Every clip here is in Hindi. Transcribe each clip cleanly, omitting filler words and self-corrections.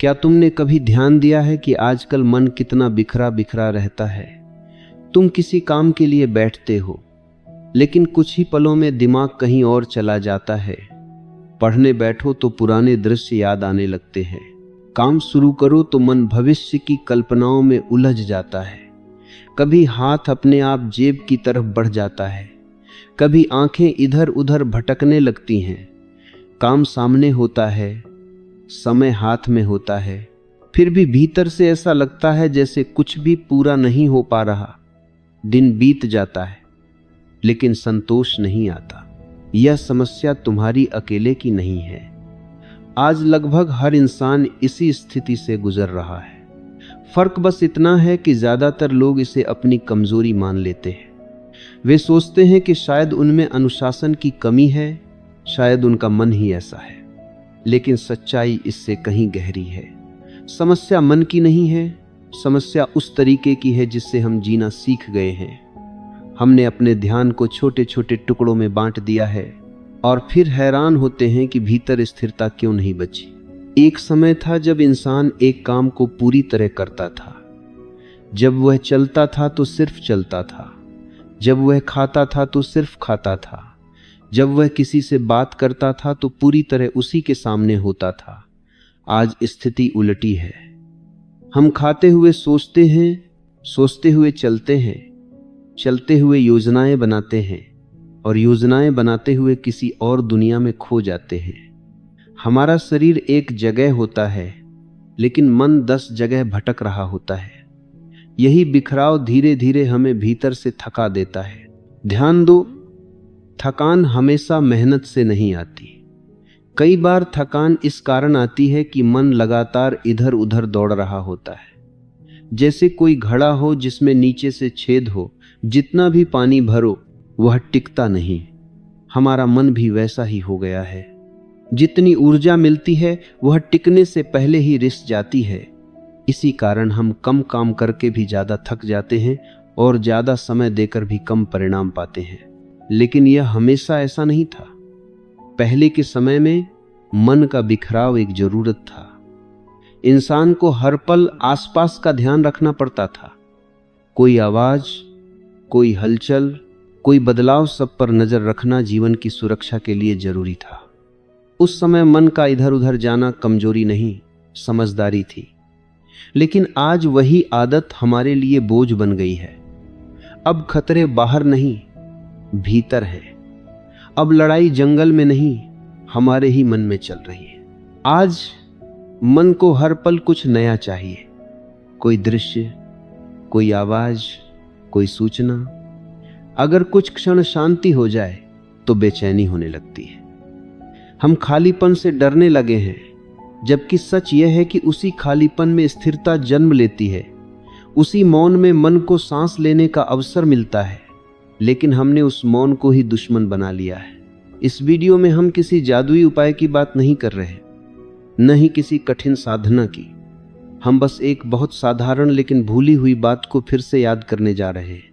क्या तुमने कभी ध्यान दिया है कि आजकल मन कितना बिखरा बिखरा रहता है? तुम किसी काम के लिए बैठते हो, लेकिन कुछ ही पलों में दिमाग कहीं और चला जाता है। पढ़ने बैठो तो पुराने दृश्य याद आने लगते हैं। काम शुरू करो तो मन भविष्य की कल्पनाओं में उलझ जाता है। कभी हाथ अपने आप जेब की तरफ बढ़ जाता है, कभी आंखें इधर उधर भटकने लगती हैं। काम सामने होता है, समय हाथ में होता है, फिर भी भीतर से ऐसा लगता है जैसे कुछ भी पूरा नहीं हो पा रहा। दिन बीत जाता है, लेकिन संतोष नहीं आता। यह समस्या तुम्हारी अकेले की नहीं है। आज लगभग हर इंसान इसी स्थिति से गुजर रहा है। फर्क बस इतना है कि ज्यादातर लोग इसे अपनी कमजोरी मान लेते हैं। वे सोचते हैं कि शायद उनमें अनुशासन की कमी है, शायद उनका मन ही ऐसा है। लेकिन सच्चाई इससे कहीं गहरी है। समस्या मन की नहीं है, समस्या उस तरीके की है जिससे हम जीना सीख गए हैं। हमने अपने ध्यान को छोटे छोटे टुकड़ों में बांट दिया है और फिर हैरान होते हैं कि भीतर स्थिरता क्यों नहीं बची। एक समय था जब इंसान एक काम को पूरी तरह करता था। जब वह चलता था तो सिर्फ चलता था, जब वह खाता था तो सिर्फ खाता था, जब वह किसी से बात करता था तो पूरी तरह उसी के सामने होता था। आज स्थिति उलटी है। हम खाते हुए सोचते हैं, सोचते हुए चलते हैं, चलते हुए योजनाएं बनाते हैं और योजनाएं बनाते हुए किसी और दुनिया में खो जाते हैं। हमारा शरीर एक जगह होता है, लेकिन मन 10 जगह भटक रहा होता है। यही बिखराव धीरे धीरे हमें भीतर से थका देता है। ध्यान दो, थकान हमेशा मेहनत से नहीं आती। कई बार थकान इस कारण आती है कि मन लगातार इधर उधर दौड़ रहा होता है। जैसे कोई घड़ा हो जिसमें नीचे से छेद हो, जितना भी पानी भरो वह टिकता नहीं। हमारा मन भी वैसा ही हो गया है। जितनी ऊर्जा मिलती है वह टिकने से पहले ही रिस जाती है। इसी कारण हम कम काम करके भी ज्यादा थक जाते हैं और ज्यादा समय देकर भी कम परिणाम पाते हैं। लेकिन यह हमेशा ऐसा नहीं था। पहले के समय में मन का बिखराव एक जरूरत था। इंसान को हर पल आसपास का ध्यान रखना पड़ता था। कोई आवाज, कोई हलचल, कोई बदलाव, सब पर नजर रखना जीवन की सुरक्षा के लिए जरूरी था। उस समय मन का इधर उधर जाना कमजोरी नहीं, समझदारी थी। लेकिन आज वही आदत हमारे लिए बोझ बन गई है। अब खतरे बाहर नहीं, भीतर है। अब लड़ाई जंगल में नहीं, हमारे ही मन में चल रही है। आज मन को हर पल कुछ नया चाहिए। कोई दृश्य, कोई आवाज, कोई सूचना। अगर कुछ क्षण शांति हो जाए तो बेचैनी होने लगती है। हम खालीपन से डरने लगे हैं, जबकि सच यह है कि उसी खालीपन में स्थिरता जन्म लेती है। उसी मौन में मन को सांस लेने का अवसर मिलता है। लेकिन हमने उस मौन को ही दुश्मन बना लिया है। इस वीडियो में हम किसी जादुई उपाय की बात नहीं कर रहे, न ही किसी कठिन साधना की। हम बस एक बहुत साधारण लेकिन भूली हुई बात को फिर से याद करने जा रहे हैं।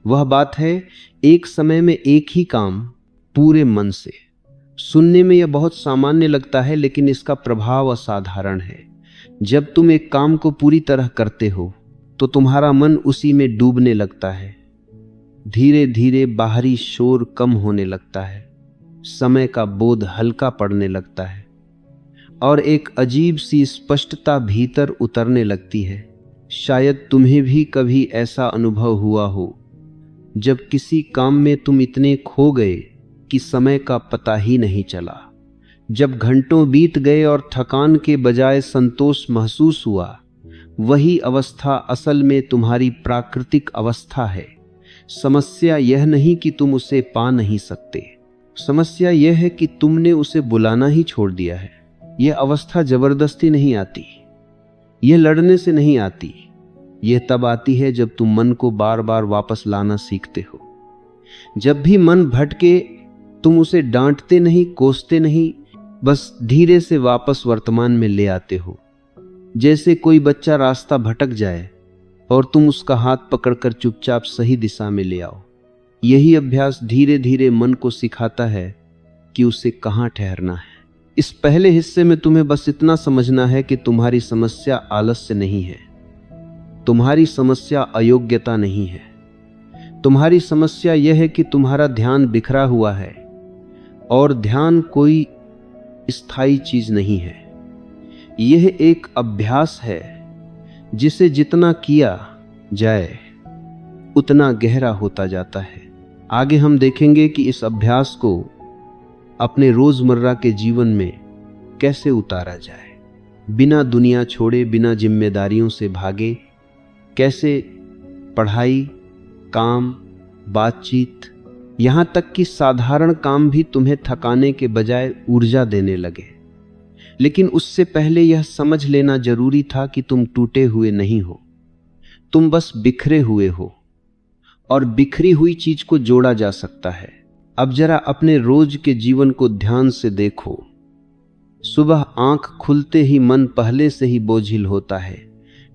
वह बात है एक समय में एक ही काम पूरे मन से। सुनने में यह बहुत सामान्य लगता है, लेकिन इसका प्रभाव असाधारण है। जब तुम एक काम को पूरी तरह करते हो तो तुम्हारा मन उसी में डूबने लगता है। धीरे धीरे बाहरी शोर कम होने लगता है, समय का बोध हल्का पड़ने लगता है और एक अजीब सी स्पष्टता भीतर उतरने लगती है। शायद तुम्हें भी कभी ऐसा अनुभव हुआ हो, जब किसी काम में तुम इतने खो गए कि समय का पता ही नहीं चला। जब घंटों बीत गए और थकान के बजाय संतोष महसूस हुआ। वही अवस्था असल में तुम्हारी प्राकृतिक अवस्था है। समस्या यह नहीं कि तुम उसे पा नहीं सकते, समस्या यह है कि तुमने उसे बुलाना ही छोड़ दिया है। यह अवस्था जबरदस्ती नहीं आती, यह लड़ने से नहीं आती। यह तब आती है जब तुम मन को बार बार वापस लाना सीखते हो। जब भी मन भटके तुम उसे डांटते नहीं, कोसते नहीं, बस धीरे से वापस वर्तमान में ले आते हो। जैसे कोई बच्चा रास्ता भटक जाए और तुम उसका हाथ पकड़कर चुपचाप सही दिशा में ले आओ। यही अभ्यास धीरे धीरे मन को सिखाता है कि उसे कहाँ ठहरना है। इस पहले हिस्से में तुम्हें बस इतना समझना है कि तुम्हारी समस्या आलस्य नहीं है, तुम्हारी समस्या अयोग्यता नहीं है। तुम्हारी समस्या यह है कि तुम्हारा ध्यान बिखरा हुआ है, और ध्यान कोई स्थायी चीज नहीं है। यह एक अभ्यास है जिसे जितना किया जाए उतना गहरा होता जाता है। आगे हम देखेंगे कि इस अभ्यास को अपने रोजमर्रा के जीवन में कैसे उतारा जाए, बिना दुनिया छोड़े, बिना जिम्मेदारियों से भागे। कैसे पढ़ाई, काम, बातचीत, यहां तक कि साधारण काम भी तुम्हें थकाने के बजाय ऊर्जा देने लगे। लेकिन उससे पहले यह समझ लेना जरूरी था कि तुम टूटे हुए नहीं हो, तुम बस बिखरे हुए हो, और बिखरी हुई चीज को जोड़ा जा सकता है। अब जरा अपने रोज के जीवन को ध्यान से देखो। सुबह आंख खुलते ही मन पहले से ही बोझिल होता है,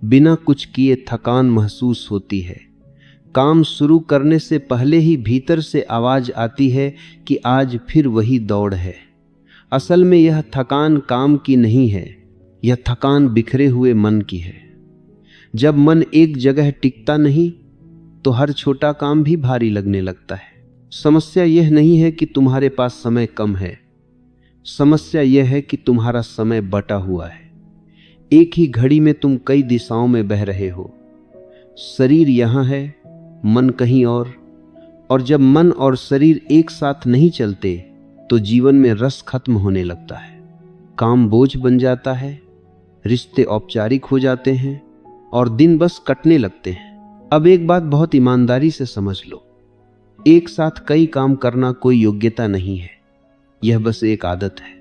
बिना कुछ किए थकान महसूस होती है। काम शुरू करने से पहले ही भीतर से आवाज आती है कि आज फिर वही दौड़ है। असल में यह थकान काम की नहीं है, यह थकान बिखरे हुए मन की है। जब मन एक जगह टिकता नहीं तो हर छोटा काम भी भारी लगने लगता है। समस्या यह नहीं है कि तुम्हारे पास समय कम है, समस्या यह है कि तुम्हारा समय बटा हुआ है। एक ही घड़ी में तुम कई दिशाओं में बह रहे हो। शरीर यहां है, मन कहीं और जब मन और शरीर एक साथ नहीं चलते तो जीवन में रस खत्म होने लगता है। काम बोझ बन जाता है, रिश्ते औपचारिक हो जाते हैं और दिन बस कटने लगते हैं। अब एक बात बहुत ईमानदारी से समझ लो, एक साथ कई काम करना कोई योग्यता नहीं है, यह बस एक आदत है,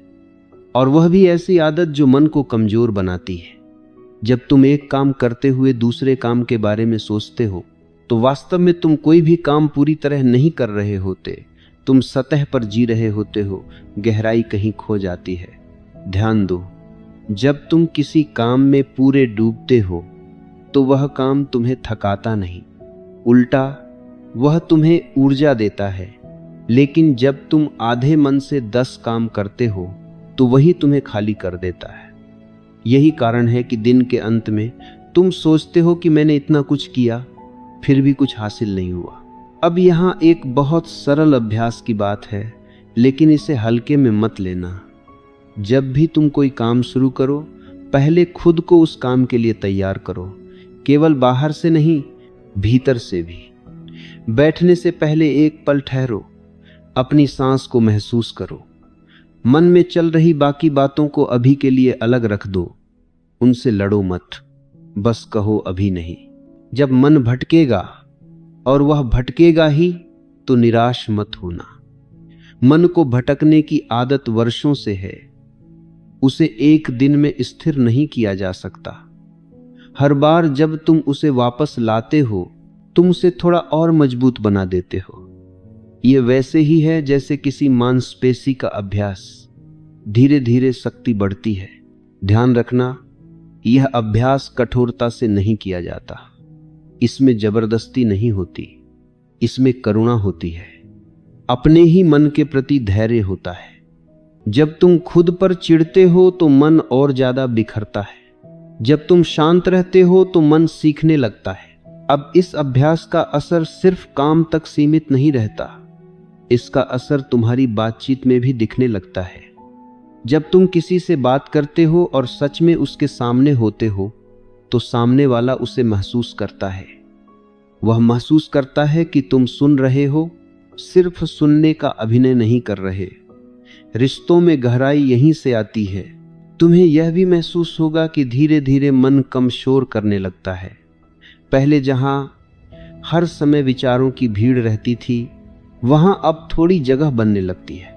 और वह भी ऐसी आदत जो मन को कमजोर बनाती है। जब तुम एक काम करते हुए दूसरे काम के बारे में सोचते हो तो वास्तव में तुम कोई भी काम पूरी तरह नहीं कर रहे होते, तुम सतह पर जी रहे होते हो, गहराई कहीं खो जाती है। ध्यान दो, जब तुम किसी काम में पूरे डूबते हो तो वह काम तुम्हें थकाता नहीं, उल्टा वह तुम्हें ऊर्जा देता है। लेकिन जब तुम आधे मन से 10 काम करते हो तो वही तुम्हें खाली कर देता है। यही कारण है कि दिन के अंत में तुम सोचते हो कि मैंने इतना कुछ किया फिर भी कुछ हासिल नहीं हुआ। अब यहाँ एक बहुत सरल अभ्यास की बात है, लेकिन इसे हल्के में मत लेना। जब भी तुम कोई काम शुरू करो, पहले खुद को उस काम के लिए तैयार करो, केवल बाहर से नहीं, भीतर से भी। बैठने से पहले एक पल ठहरो, अपनी सांस को महसूस करो। मन में चल रही बाकी बातों को अभी के लिए अलग रख दो, उनसे लड़ो मत, बस कहो अभी नहीं। जब मन भटकेगा, और वह भटकेगा ही, तो निराश मत होना। मन को भटकने की आदत वर्षों से है, उसे एक दिन में स्थिर नहीं किया जा सकता। हर बार जब तुम उसे वापस लाते हो, तुम उसे थोड़ा और मजबूत बना देते हो। यह वैसे ही है जैसे किसी मांसपेशी का अभ्यास, धीरे धीरे शक्ति बढ़ती है। ध्यान रखना, यह अभ्यास कठोरता से नहीं किया जाता, इसमें जबरदस्ती नहीं होती, इसमें करुणा होती है, अपने ही मन के प्रति धैर्य होता है। जब तुम खुद पर चिढ़ते हो तो मन और ज्यादा बिखरता है, जब तुम शांत रहते हो तो मन सीखने लगता है। अब इस अभ्यास का असर सिर्फ काम तक सीमित नहीं रहता, इसका असर तुम्हारी बातचीत में भी दिखने लगता है। जब तुम किसी से बात करते हो और सच में उसके सामने होते हो तो सामने वाला उसे महसूस करता है। वह महसूस करता है कि तुम सुन रहे हो, सिर्फ सुनने का अभिनय नहीं कर रहे। रिश्तों में गहराई यहीं से आती है। तुम्हें यह भी महसूस होगा कि धीरे धीरे मन कम शोर करने लगता है। पहले जहां हर समय विचारों की भीड़ रहती थी, वहां अब थोड़ी जगह बनने लगती है।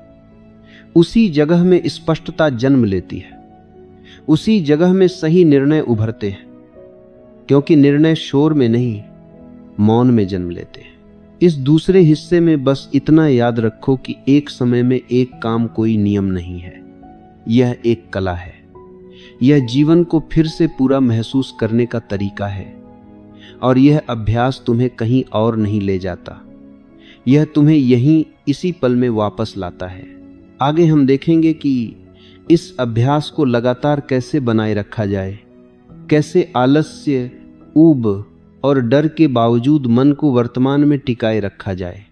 उसी जगह में स्पष्टता जन्म लेती है, उसी जगह में सही निर्णय उभरते हैं, क्योंकि निर्णय शोर में नहीं, मौन में जन्म लेते हैं। इस दूसरे हिस्से में बस इतना याद रखो कि एक समय में एक काम कोई नियम नहीं है, यह एक कला है। यह जीवन को फिर से पूरा महसूस करने का तरीका है, और यह अभ्यास तुम्हें कहीं और नहीं ले जाता, यह तुम्हें यहीं इसी पल में वापस लाता है। आगे हम देखेंगे कि इस अभ्यास को लगातार कैसे बनाए रखा जाए, कैसे आलस्य, ऊब और डर के बावजूद मन को वर्तमान में टिकाए रखा जाए।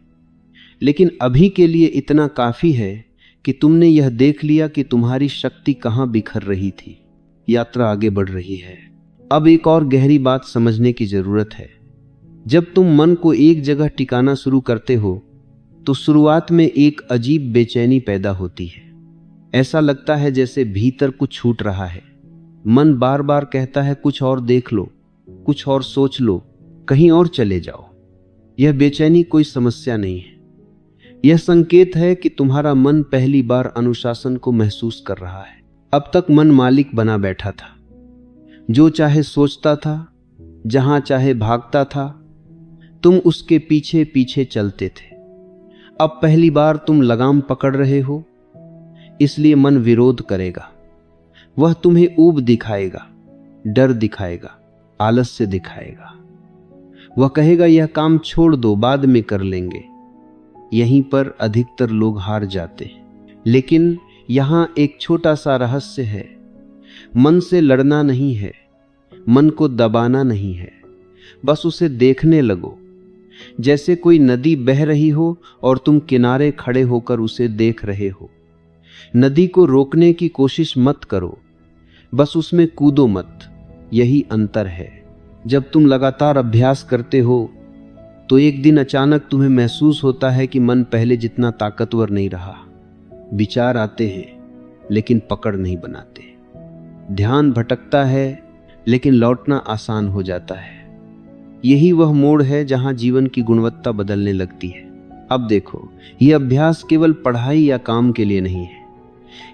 लेकिन अभी के लिए इतना काफी है कि तुमने यह देख लिया कि तुम्हारी शक्ति कहां बिखर रही थी। यात्रा आगे बढ़ रही है। अब एक और गहरी बात समझने की जरूरत है। जब तुम मन को एक जगह टिकाना शुरू करते हो तो शुरुआत में एक अजीब बेचैनी पैदा होती है। ऐसा लगता है जैसे भीतर कुछ छूट रहा है। मन बार बार कहता है कुछ और देख लो, कुछ और सोच लो, कहीं और चले जाओ। यह बेचैनी कोई समस्या नहीं है। यह संकेत है कि तुम्हारा मन पहली बार अनुशासन को महसूस कर रहा है। अब तक मन मालिक बना बैठा था, जो चाहे सोचता था, जहां चाहे भागता था, तुम उसके पीछे पीछे चलते थे। अब पहली बार तुम लगाम पकड़ रहे हो, इसलिए मन विरोध करेगा। वह तुम्हें ऊब दिखाएगा, डर दिखाएगा, आलस्य दिखाएगा। वह कहेगा यह काम छोड़ दो, बाद में कर लेंगे। यहीं पर अधिकतर लोग हार जाते हैं। लेकिन यहां एक छोटा सा रहस्य है। मन से लड़ना नहीं है, मन को दबाना नहीं है, बस उसे देखने लगो। जैसे कोई नदी बह रही हो और तुम किनारे खड़े होकर उसे देख रहे हो। नदी को रोकने की कोशिश मत करो, बस उसमें कूदो मत। यही अंतर है। जब तुम लगातार अभ्यास करते हो तो एक दिन अचानक तुम्हें महसूस होता है कि मन पहले जितना ताकतवर नहीं रहा। विचार आते हैं लेकिन पकड़ नहीं बनाते। ध्यान भटकता है लेकिन लौटना आसान हो जाता है। यही वह मोड़ है जहां जीवन की गुणवत्ता बदलने लगती है। अब देखो, यह अभ्यास केवल पढ़ाई या काम के लिए नहीं है,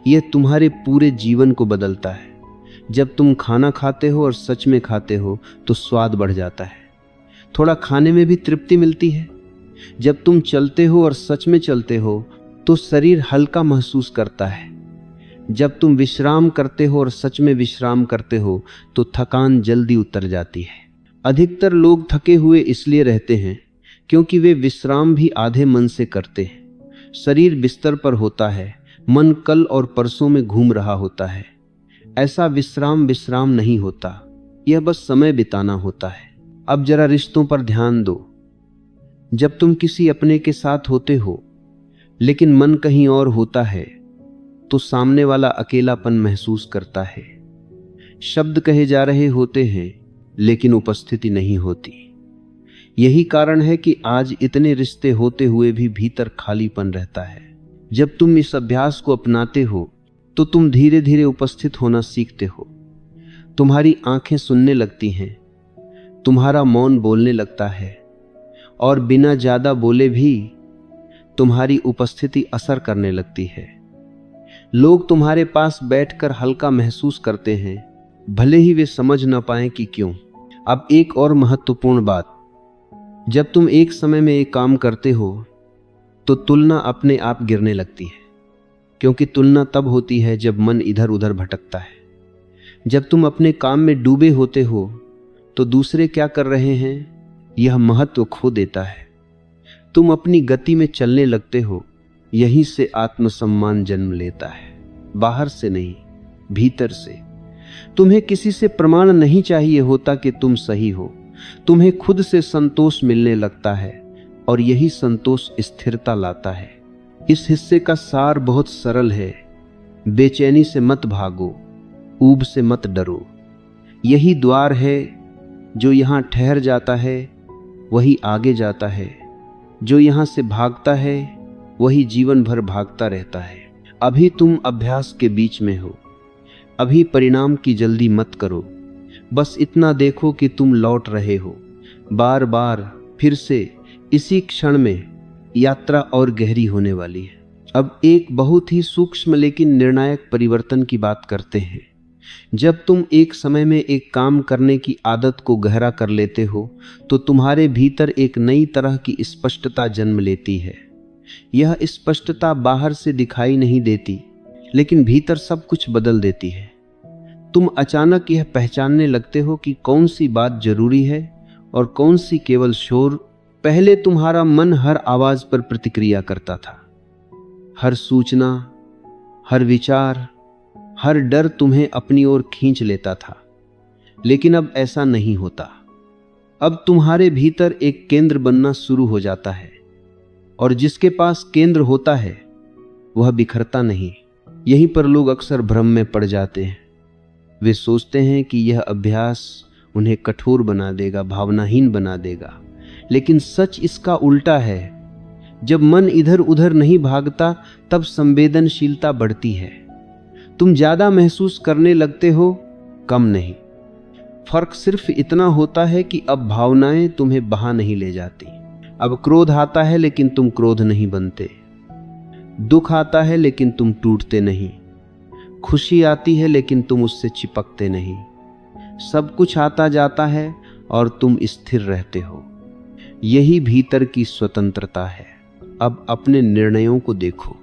यह तुम्हारे पूरे जीवन को बदलता है। जब तुम खाना खाते हो और सच में खाते हो तो स्वाद बढ़ जाता है, थोड़ा खाने में भी तृप्ति मिलती है। जब तुम चलते हो और सच में चलते हो तो शरीर हल्का महसूस करता है। जब तुम विश्राम करते हो और सच में विश्राम करते हो तो थकान जल्दी उतर जाती है। अधिकतर लोग थके हुए इसलिए रहते हैं क्योंकि वे विश्राम भी आधे मन से करते हैं। शरीर बिस्तर पर होता है, मन कल और परसों में घूम रहा होता है। ऐसा विश्राम नहीं होता, यह बस समय बिताना होता है। अब जरा रिश्तों पर ध्यान दो। जब तुम किसी अपने के साथ होते हो लेकिन मन कहीं और होता है तो सामने वाला अकेलापन महसूस करता है। शब्द कहे जा रहे होते हैं लेकिन उपस्थिति नहीं होती। यही कारण है कि आज इतने रिश्ते होते हुए भी भीतर खालीपन रहता है। जब तुम इस अभ्यास को अपनाते हो तो तुम धीरे धीरे उपस्थित होना सीखते हो। तुम्हारी आंखें सुनने लगती हैं, तुम्हारा मौन बोलने लगता है और बिना ज्यादा बोले भी तुम्हारी उपस्थिति असर करने लगती है। लोग तुम्हारे पास बैठकर हल्का महसूस करते हैं, भले ही वे समझ न पाएं कि क्यों। अब एक और महत्वपूर्ण बात, जब तुम एक समय में एक काम करते हो तो तुलना अपने आप गिरने लगती है, क्योंकि तुलना तब होती है जब मन इधर उधर भटकता है। जब तुम अपने काम में डूबे होते हो तो दूसरे क्या कर रहे हैं यह महत्व खो देता है। तुम अपनी गति में चलने लगते हो। यहीं से आत्मसम्मान जन्म लेता है, बाहर से नहीं, भीतर से। तुम्हें किसी से प्रमाण नहीं चाहिए होता कि तुम सही हो। तुम्हें खुद से संतोष मिलने लगता है और यही संतोष स्थिरता लाता है। इस हिस्से का सार बहुत सरल है। बेचैनी से मत भागो, ऊब से मत डरो। यही द्वार है, जो यहां ठहर जाता है वही आगे जाता है। जो यहां से भागता है वही जीवन भर भागता रहता है। अभी तुम अभ्यास के बीच में हो, अभी परिणाम की जल्दी मत करो। बस इतना देखो कि तुम लौट रहे हो बार बार फिर से। इसी क्षण में यात्रा और गहरी होने वाली है। अब एक बहुत ही सूक्ष्म लेकिन निर्णायक परिवर्तन की बात करते हैं। जब तुम एक समय में एक काम करने की आदत को गहरा कर लेते हो तो तुम्हारे भीतर एक नई तरह की स्पष्टता जन्म लेती है। यह स्पष्टता बाहर से दिखाई नहीं देती, लेकिन भीतर सब कुछ बदल देती है। तुम अचानक यह पहचानने लगते हो कि कौन सी बात जरूरी है और कौन सी केवल शोर। पहले तुम्हारा मन हर आवाज पर प्रतिक्रिया करता था, हर सूचना, हर विचार, हर डर तुम्हें अपनी ओर खींच लेता था, लेकिन अब ऐसा नहीं होता। अब तुम्हारे भीतर एक केंद्र बनना शुरू हो जाता है, और जिसके पास केंद्र होता है वह बिखरता नहीं। यहीं पर लोग अक्सर भ्रम में पड़ जाते हैं। वे सोचते हैं कि यह अभ्यास उन्हें कठोर बना देगा, भावनाहीन बना देगा, लेकिन सच इसका उल्टा है। जब मन इधर उधर नहीं भागता तब संवेदनशीलता बढ़ती है। तुम ज्यादा महसूस करने लगते हो, कम नहीं। फर्क सिर्फ इतना होता है कि अब भावनाएं तुम्हें बहा नहीं ले जाती। अब क्रोध आता है लेकिन तुम क्रोध नहीं बनते, दुख आता है लेकिन तुम टूटते नहीं, खुशी आती है लेकिन तुम उससे चिपकते नहीं। सब कुछ आता जाता है और तुम स्थिर रहते हो। यही भीतर की स्वतंत्रता है। अब अपने निर्णयों को देखो।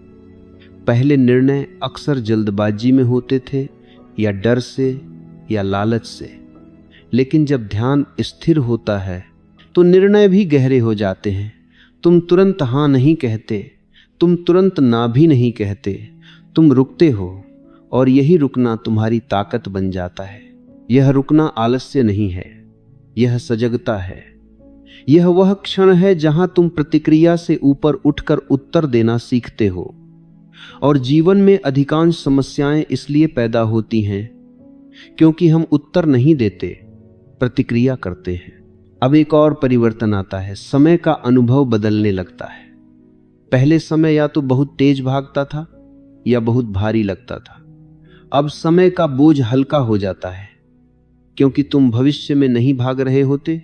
पहले निर्णय अक्सर जल्दबाजी में होते थे, या डर से या लालच से, लेकिन जब ध्यान स्थिर होता है तो निर्णय भी गहरे हो जाते हैं। तुम तुरंत हाँ नहीं कहते, तुम तुरंत ना भी नहीं कहते, तुम रुकते हो, और यही रुकना तुम्हारी ताकत बन जाता है। यह रुकना आलस्य नहीं है, यह सजगता है। यह वह क्षण है जहां तुम प्रतिक्रिया से ऊपर उठकर उत्तर देना सीखते हो। और जीवन में अधिकांश समस्याएं इसलिए पैदा होती हैं क्योंकि हम उत्तर नहीं देते, प्रतिक्रिया करते हैं। अब एक और परिवर्तन आता है। समय का अनुभव बदलने लगता है। पहले समय या तो बहुत तेज भागता था या बहुत भारी लगता था। अब समय का बोझ हल्का हो जाता है, क्योंकि तुम भविष्य में नहीं भाग रहे होते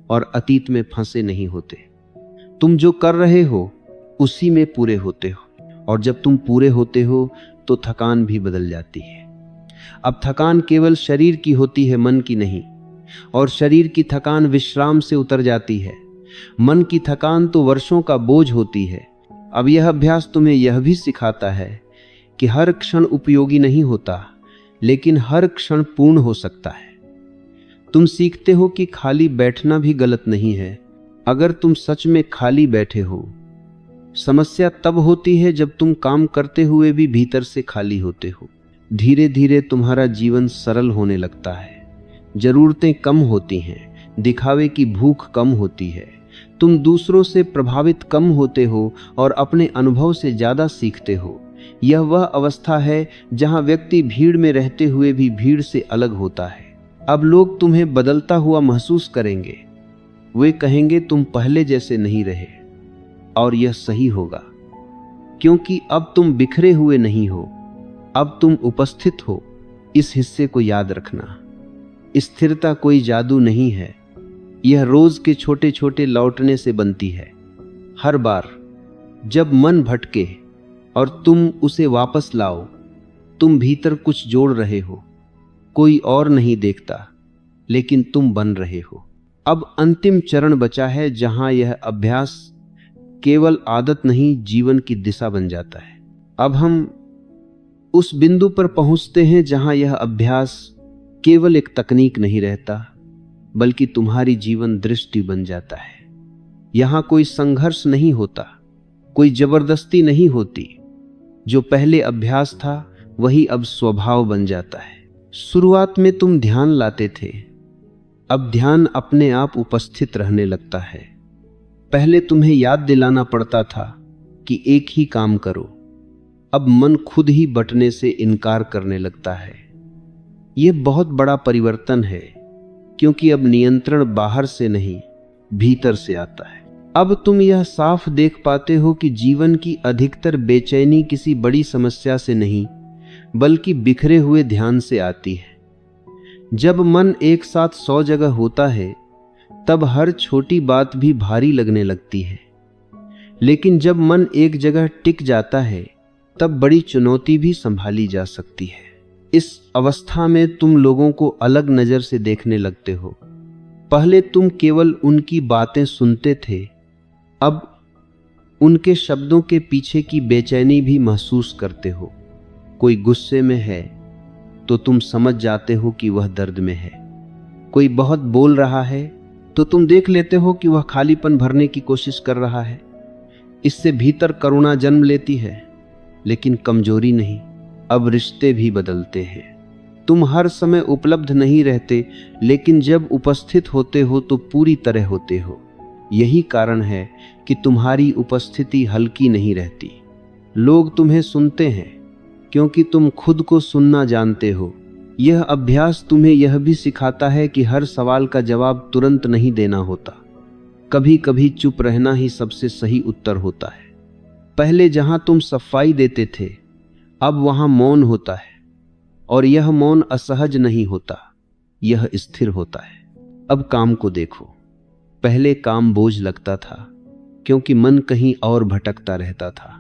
और अतीत में फंसे नहीं होते। तुम जो कर रहे हो उसी में पूरे होते हो, और जब तुम पूरे होते हो तो थकान भी बदल जाती है। अब थकान केवल शरीर की होती है, मन की नहीं। और शरीर की थकान विश्राम से उतर जाती है। मन की थकान तो वर्षों का बोझ होती है। अब यह अभ्यास तुम्हें यह भी सिखाता है कि हर क्षण उपयोगी नहीं होता, लेकिन हर क्षण पूर्ण हो सकता है। तुम सीखते हो कि खाली बैठना भी गलत नहीं है, अगर तुम सच में खाली बैठे हो। समस्या तब होती है जब तुम काम करते हुए भी भीतर से खाली होते हो। धीरे धीरे तुम्हारा जीवन सरल होने लगता है। जरूरतें कम होती हैं, दिखावे की भूख कम होती है। तुम दूसरों से प्रभावित कम होते हो और अपने अनुभव से ज्यादा सीखते हो। यह वह अवस्था है जहां व्यक्ति भीड़ में रहते हुए भी भीड़ से अलग होता है। अब लोग तुम्हें बदलता हुआ महसूस करेंगे। वे कहेंगे तुम पहले जैसे नहीं रहे, और यह सही होगा, क्योंकि अब तुम बिखरे हुए नहीं हो, अब तुम उपस्थित हो। इस हिस्से को याद रखना। स्थिरता कोई जादू नहीं है, यह रोज के छोटे छोटे लौटने से बनती है। हर बार जब मन भटके और तुम उसे वापस लाओ, तुम भीतर कुछ जोड़ रहे हो। कोई और नहीं देखता, लेकिन तुम बन रहे हो। अब अंतिम चरण बचा है जहां यह अभ्यास केवल आदत नहीं, जीवन की दिशा बन जाता है। अब हम उस बिंदु पर पहुंचते हैं जहां यह अभ्यास केवल एक तकनीक नहीं रहता, बल्कि तुम्हारी जीवन दृष्टि बन जाता है। यहां कोई संघर्ष नहीं होता, कोई जबरदस्ती नहीं होती। जो पहले अभ्यास था वही अब स्वभाव बन जाता है। शुरुआत में तुम ध्यान लाते थे, अब ध्यान अपने आप उपस्थित रहने लगता है। पहले तुम्हें याद दिलाना पड़ता था कि एक ही काम करो, अब मन खुद ही बंटने से इनकार करने लगता है। यह बहुत बड़ा परिवर्तन है, क्योंकि अब नियंत्रण बाहर से नहीं, भीतर से आता है। अब तुम यह साफ देख पाते हो कि जीवन की अधिकतर बेचैनी किसी बड़ी समस्या से नहीं, बल्कि बिखरे हुए ध्यान से आती है। जब मन एक साथ 100 जगह होता है, तब हर छोटी बात भी भारी लगने लगती है। लेकिन जब मन एक जगह टिक जाता है, तब बड़ी चुनौती भी संभाली जा सकती है। इस अवस्था में तुम लोगों को अलग नजर से देखने लगते हो। पहले तुम केवल उनकी बातें सुनते थे, अब उनके शब्दों के पीछे की बेचैनी भी महसूस करते हो। कोई गुस्से में है तो तुम समझ जाते हो कि वह दर्द में है। कोई बहुत बोल रहा है तो तुम देख लेते हो कि वह खालीपन भरने की कोशिश कर रहा है। इससे भीतर करुणा जन्म लेती है, लेकिन कमजोरी नहीं। अब रिश्ते भी बदलते हैं। तुम हर समय उपलब्ध नहीं रहते, लेकिन जब उपस्थित होते हो तो पूरी तरह होते हो। यही कारण है कि तुम्हारी उपस्थिति हल्की नहीं रहती। लोग तुम्हें सुनते हैं क्योंकि तुम खुद को सुनना जानते हो। यह अभ्यास तुम्हें यह भी सिखाता है कि हर सवाल का जवाब तुरंत नहीं देना होता। कभी कभी चुप रहना ही सबसे सही उत्तर होता है। पहले जहां तुम सफाई देते थे, अब वहां मौन होता है, और यह मौन असहज नहीं होता, यह स्थिर होता है। अब काम को देखो। पहले काम बोझ लगता था क्योंकि मन कहीं और भटकता रहता था।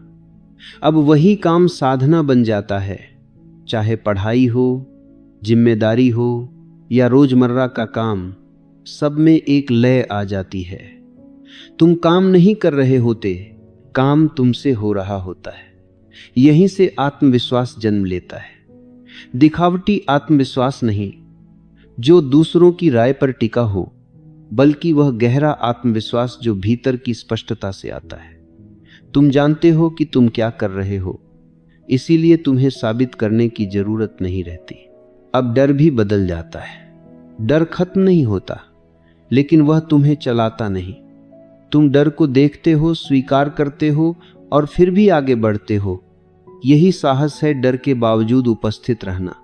अब वही काम साधना बन जाता है। चाहे पढ़ाई हो, जिम्मेदारी हो या रोजमर्रा का काम, सब में एक लय आ जाती है। तुम काम नहीं कर रहे होते, काम तुमसे हो रहा होता है। यहीं से आत्मविश्वास जन्म लेता है। दिखावटी आत्मविश्वास नहीं, जो दूसरों की राय पर टिका हो, बल्कि वह गहरा आत्मविश्वास जो भीतर की स्पष्टता से आता है। तुम जानते हो कि तुम क्या कर रहे हो, इसीलिए तुम्हें साबित करने की जरूरत नहीं रहती। अब डर भी बदल जाता है। डर खत्म नहीं होता, लेकिन वह तुम्हें चलाता नहीं। तुम डर को देखते हो, स्वीकार करते हो और फिर भी आगे बढ़ते हो। यही साहस है, डर के बावजूद उपस्थित रहना।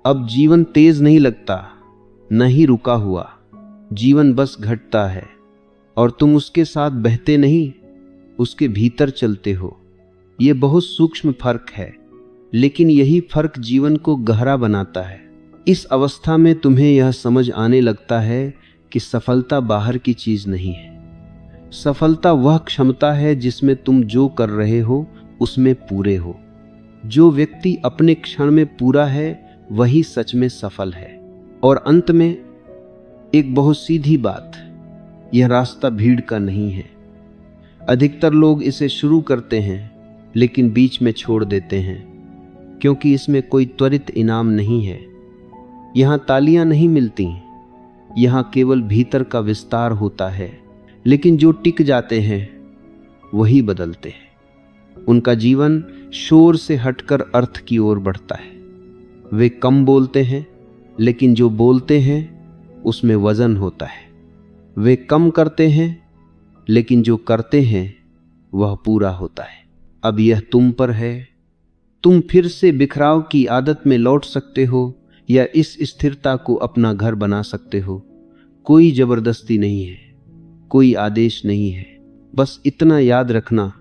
अब जीवन तेज नहीं लगता, न ही रुका हुआ। जीवन बस घटता है और तुम उसके साथ बहते नहीं, उसके भीतर चलते हो। यह बहुत सूक्ष्म फर्क है, लेकिन यही फर्क जीवन को गहरा बनाता है। इस अवस्था में तुम्हें यह समझ आने लगता है कि सफलता बाहर की चीज नहीं है। सफलता वह क्षमता है जिसमें तुम जो कर रहे हो उसमें पूरे हो। जो व्यक्ति अपने क्षण में पूरा है वही सच में सफल है। और अंत में एक बहुत सीधी बात, यह रास्ता भीड़ का नहीं है। अधिकतर लोग इसे शुरू करते हैं लेकिन बीच में छोड़ देते हैं, क्योंकि इसमें कोई त्वरित इनाम नहीं है। यहां तालियां नहीं मिलती, यहां केवल भीतर का विस्तार होता है। लेकिन जो टिक जाते हैं वही बदलते हैं। उनका जीवन शोर से हटकर अर्थ की ओर बढ़ता है। वे कम बोलते हैं, लेकिन जो बोलते हैं उसमें वजन होता है। वे कम करते हैं, लेकिन जो करते हैं वह पूरा होता है। अब यह तुम पर है। तुम फिर से बिखराव की आदत में लौट सकते हो या इस स्थिरता को अपना घर बना सकते हो। कोई जबरदस्ती नहीं है, कोई आदेश नहीं है। बस इतना याद रखना,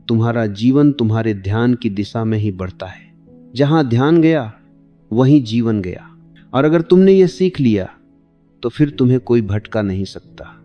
तुम्हारा जीवन तुम्हारे ध्यान की दिशा में ही बढ़ता है। जहां ध्यान गया वहीं जीवन गया। और अगर तुमने यह सीख लिया तो फिर तुम्हें कोई भटका नहीं सकता।